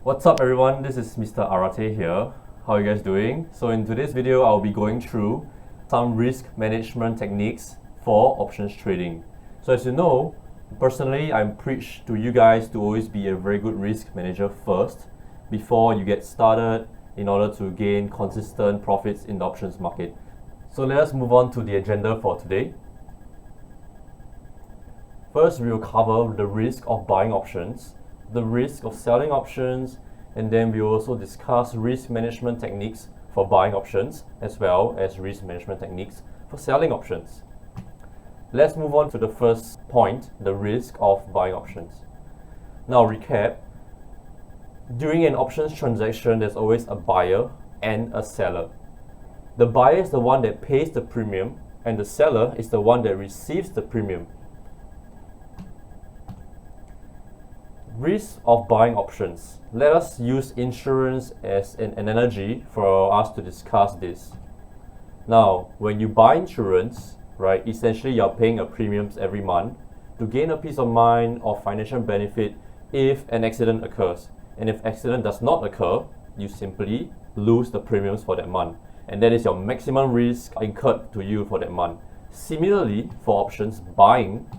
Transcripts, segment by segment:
What's up everyone, this is Mr. Arate here. How are you guys doing? So in today's video, I'll be going through some risk management techniques for options trading. So as you know, personally, I preach to you guys to always be a very good risk manager first before you get started in order to gain consistent profits in the options market. So let us move on to the agenda for today. First, we will cover the risk of buying options, the risk of selling options, and then we will also discuss risk management techniques for buying options as well as risk management techniques for selling options. Let's move on to the first point, the risk of buying options. Now recap, during an options transaction there's always a buyer and a seller. The buyer is the one that pays the premium and the seller is the one that receives the premium. Risk of buying options. Let us use insurance as an analogy for us to discuss this. Now, when you buy insurance, right, essentially you're paying a premiums every month to gain a peace of mind or financial benefit if an accident occurs. And if accident does not occur, you simply lose the premiums for that month. And that is your maximum risk incurred to you for that month. Similarly, for options buying,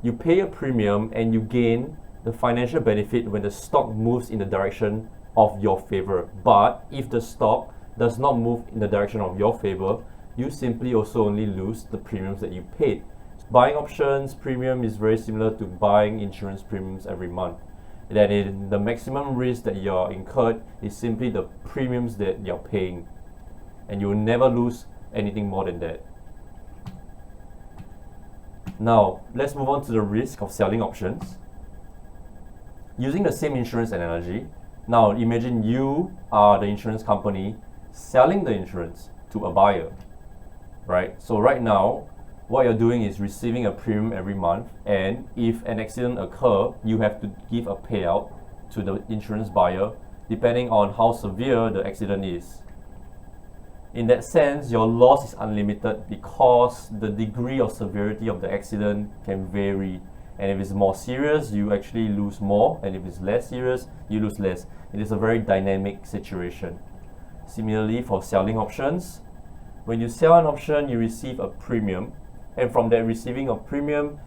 you pay a premium and you gain the financial benefit when the stock moves in the direction of your favor. But if the stock does not move in the direction of your favor, you simply also only lose the premiums that you paid. Buying options premium is very similar to buying insurance premiums every month. Then the maximum risk that you're incurred is simply the premiums that you're paying, and you will never lose anything more than that. Now, let's move on to the risk of selling options. Using the same insurance analogy, now imagine you are the insurance company selling the insurance to a buyer, right? So right now, what you're doing is receiving a premium every month, and if an accident occurs, you have to give a payout to the insurance buyer depending on how severe the accident is. In that sense, your loss is unlimited because the degree of severity of the accident can vary. And if it's more serious, you actually lose more. And if it's less serious, you lose less. It is a very dynamic situation. Similarly, for selling options, when you sell an option, you receive a premium. And from that receiving of premium,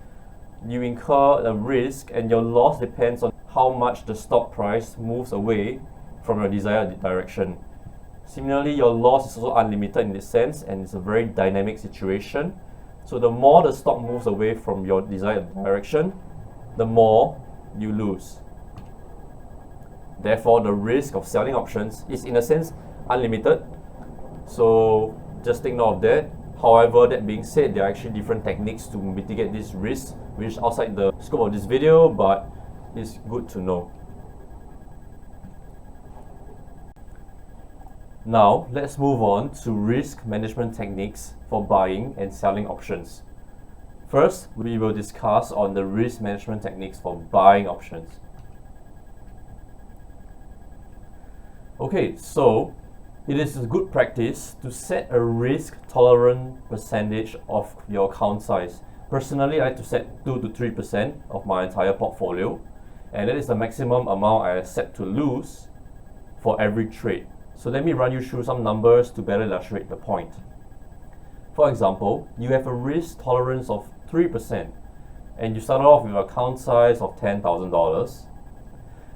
you incur a risk, and your loss depends on how much the stock price moves away from your desired direction. Similarly, your loss is also unlimited in this sense, and it's a very dynamic situation. So the more the stock moves away from your desired direction, the more you lose. Therefore, the risk of selling options is in a sense unlimited. So just take note of that. However, that being said, there are actually different techniques to mitigate this risk, which is outside the scope of this video, but it's good to know. Now, let's move on to risk management techniques for buying and selling options. First, we will discuss on the risk management techniques for buying options. Okay, so it is a good practice to set a risk tolerant percentage of your account size. Personally, I like to set 2 to 3% of my entire portfolio, and that is the maximum amount I accept to lose for every trade. So let me run you through some numbers to better illustrate the point. For example, you have a risk tolerance of 3% and you start off with an account size of $10,000.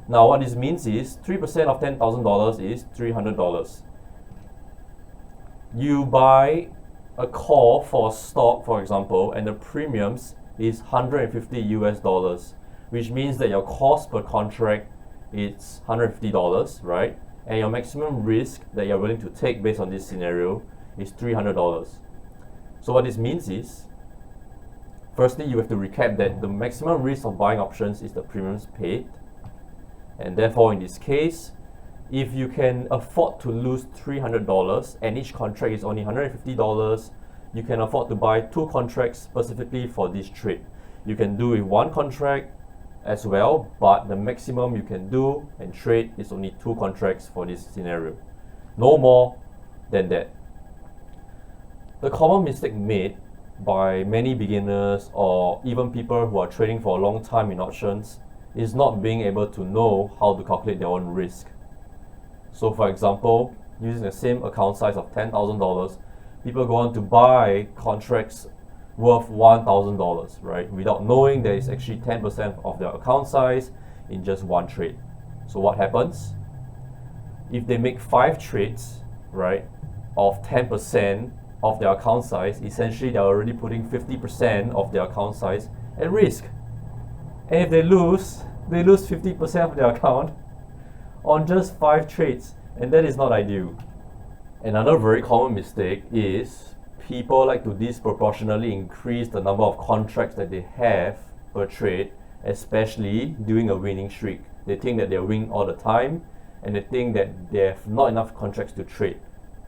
Now what this means is 3% of $10,000 is $300. You buy a call for a stock, for example, and the premiums is $150 which means that your cost per contract is $150, right? And your maximum risk that you're willing to take based on this scenario is $300. So what this means is, firstly, you have to recap that the maximum risk of buying options is the premiums paid. And therefore, in this case, if you can afford to lose $300 and each contract is only $150, you can afford to buy 2 contracts specifically for this trade. You can do with 1 contract as well, but the maximum you can do and trade is only 2 contracts for this scenario. No more than that. The common mistake made by many beginners or even people who are trading for a long time in options is not being able to know how to calculate their own risk. So for example, using the same account size of $10,000, people go on to buy contracts worth $1,000, right? Without knowing there is actually 10% of their account size in just one trade. So what happens? If they make 5 trades, right, of 10% of their account size, essentially they're already putting 50% of their account size at risk. And if they lose 50% of their account on just 5 trades, and that is not ideal. Another very common mistake is people like to disproportionately increase the number of contracts that they have per trade, especially during a winning streak. They think that they're winning all the time, and they think that they have not enough contracts to trade.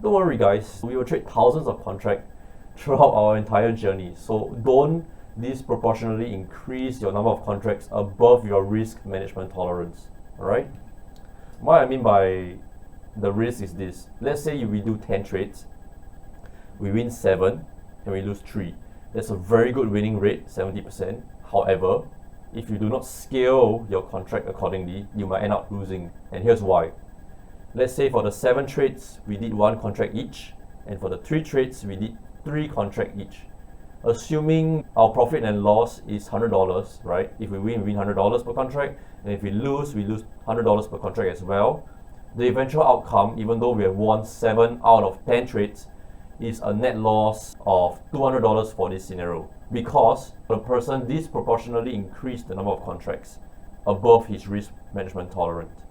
Don't worry guys, we will trade thousands of contracts throughout our entire journey. So don't disproportionately increase your number of contracts above your risk management tolerance. Alright? What I mean by the risk is this. Let's say we do 10 trades, we win 7 and we lose 3. That's a very good winning rate, 70%. However, if you do not scale your contract accordingly, you might end up losing. And here's why. Let's say for the 7 trades, we did 1 contract each, and for the 3 trades, we did 3 contracts each. Assuming our profit and loss is $100, right? If we win $100 per contract, and if we lose $100 per contract as well. The eventual outcome, even though we have won 7 out of 10 trades, is a net loss of $200 for this scenario, because the person disproportionately increased the number of contracts above his risk management tolerance.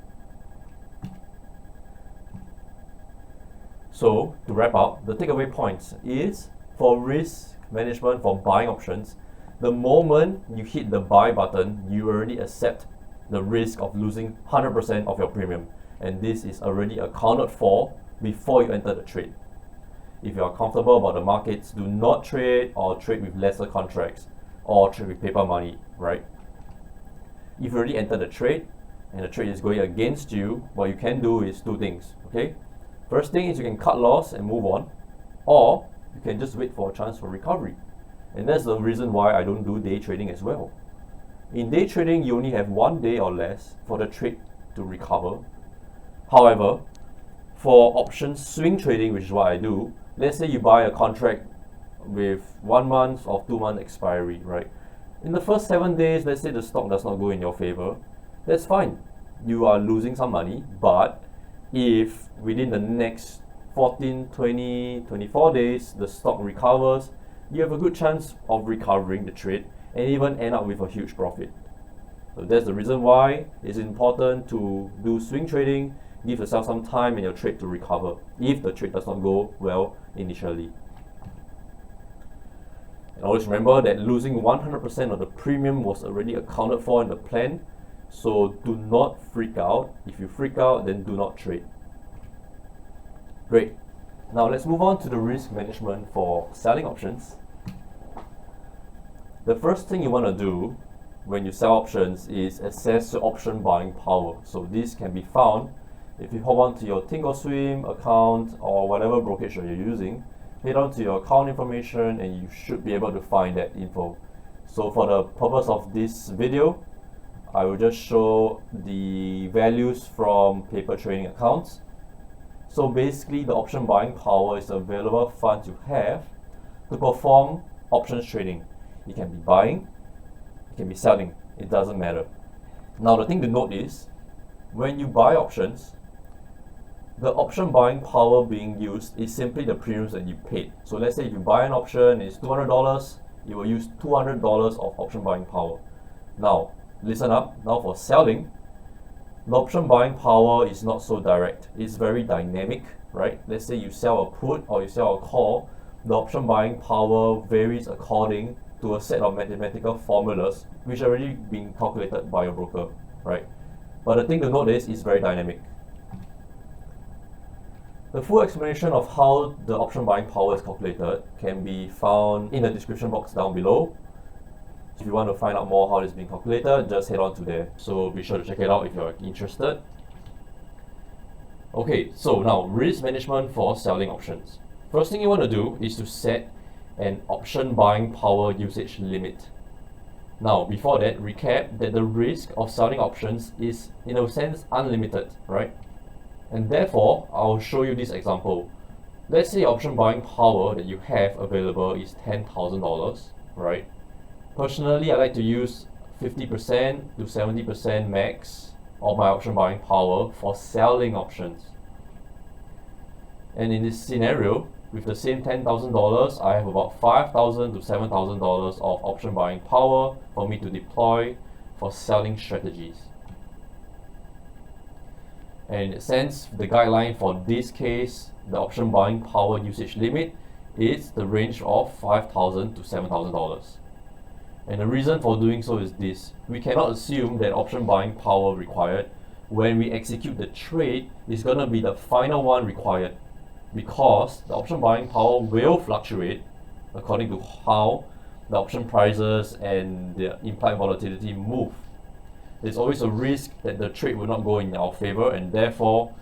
So to wrap up, the takeaway points is for risk management for buying options, the moment you hit the buy button, you already accept the risk of losing 100% of your premium, and this is already accounted for before you enter the trade. If you are comfortable about the markets, do not trade or trade with lesser contracts or trade with paper money, right? If you already entered the trade and the trade is going against you, what you can do is 2 things, okay? First thing is you can cut loss and move on, or you can just wait for a chance for recovery. And that's the reason why I don't do day trading as well. In day trading, you only have 1 day or less for the trade to recover. However, for option swing trading, which is what I do, let's say you buy a contract with 1 month or 2 month expiry, right? In the first 7 days, let's say the stock does not go in your favor, that's fine. You are losing some money, but if within the next 14, 20, 24 days, the stock recovers, you have a good chance of recovering the trade and even end up with a huge profit. So that's the reason why it's important to do swing trading. Give yourself some time in your trade to recover if the trade does not go well initially. And always remember that losing 100% of the premium was already accounted for in the plan, so do not freak out. If you freak out, then do not trade. Great. Now let's move on to the risk management for selling options. The first thing you want to do when you sell options is assess your option buying power. So this can be found if you hop on to your Thinkorswim account or whatever brokerage you're using. Head on to your account information and you should be able to find that info. So for the purpose of this video, I will just show the values from paper trading accounts. So basically, the option buying power is the available funds you have to perform options trading. It can be buying, it can be selling, it doesn't matter. Now the thing to note is, when you buy options, the option buying power being used is simply the premiums that you paid. So let's say if you buy an option, it's $200, you will use $200 of option buying power. Now, listen up, now for selling, the option buying power is not so direct. It's very dynamic, right? Let's say you sell a put or you sell a call, the option buying power varies according to a set of mathematical formulas which are already being calculated by your broker, right? But the thing to note is it's very dynamic. The full explanation of how the option buying power is calculated can be found in the description box down below. If you want to find out more how it's being calculated, just head on to there. So be sure to check it out if you're interested. Okay, so now risk management for selling options. First thing you want to do is to set an option buying power usage limit. Now, before that, recap that the risk of selling options is, in a sense, unlimited, right? And therefore, I'll show you this example. Let's say option buying power that you have available is $10,000, right? Personally, I like to use 50% to 70% max of my option buying power for selling options. And in this scenario, with the same $10,000, I have about $5,000 to $7,000 of option buying power for me to deploy for selling strategies. And in a sense, the guideline for this case, the option buying power usage limit is the range of $5,000 to $7,000. And the reason for doing so is this: we cannot assume that option buying power required when we execute the trade is going to be the final one required, because the option buying power will fluctuate according to how the option prices and the implied volatility move. There's always a risk that the trade will not go in our favor, and therefore,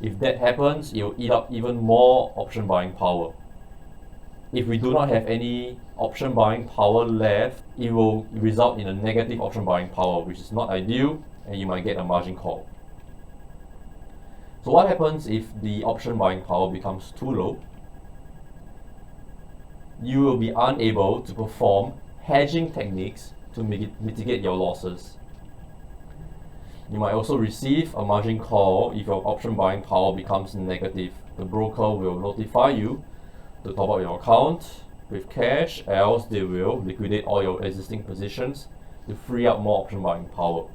if that happens, it will eat up even more option buying power. If we do not have any option buying power left, it will result in a negative option buying power, which is not ideal, and you might get a margin call. So what happens if the option buying power becomes too low? You will be unable to perform hedging techniques to mitigate your losses. You might also receive a margin call if your option buying power becomes negative. The broker will notify you to top up your account with cash, else they will liquidate all your existing positions to free up more option buying power.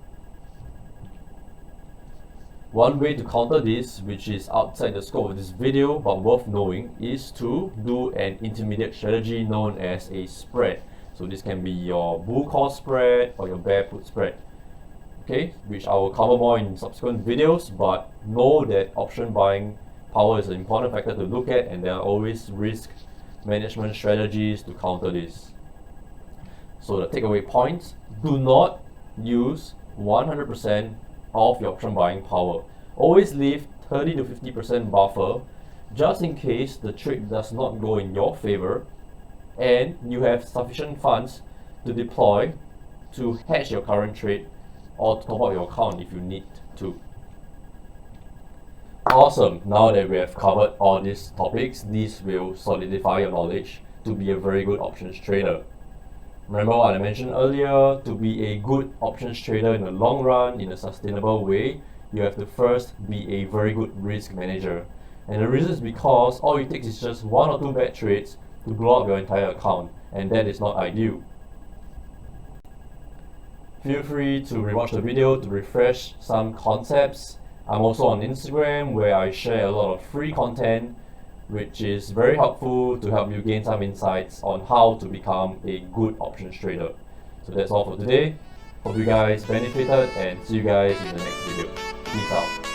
One way to counter this, which is outside the scope of this video but worth knowing, is to do an intermediate strategy known as a spread. So this can be your bull call spread or your bear put spread, okay, which I will cover more in subsequent videos, but know that option buying power is an important factor to look at, and there are always risk management strategies to counter this. So the takeaway points: do not use 100% of your option buying power. Always leave 30 to 50% buffer just in case the trade does not go in your favor and you have sufficient funds to deploy to hedge your current trade or to top up your account if you need to. Awesome, now that we have covered all these topics, this will solidify your knowledge to be a very good options trader. Remember what I mentioned earlier: to be a good options trader in the long run, in a sustainable way, you have to first be a very good risk manager. And the reason is because all it takes is just 1 or 2 bad trades to blow up your entire account, and that is not ideal. Feel free to rewatch the video to refresh some concepts. I'm also on Instagram, where I share a lot of free content which is very helpful to help you gain some insights on how to become a good options trader. So that's all for today. Hope you guys benefited, and see you guys in the next video. Peace out.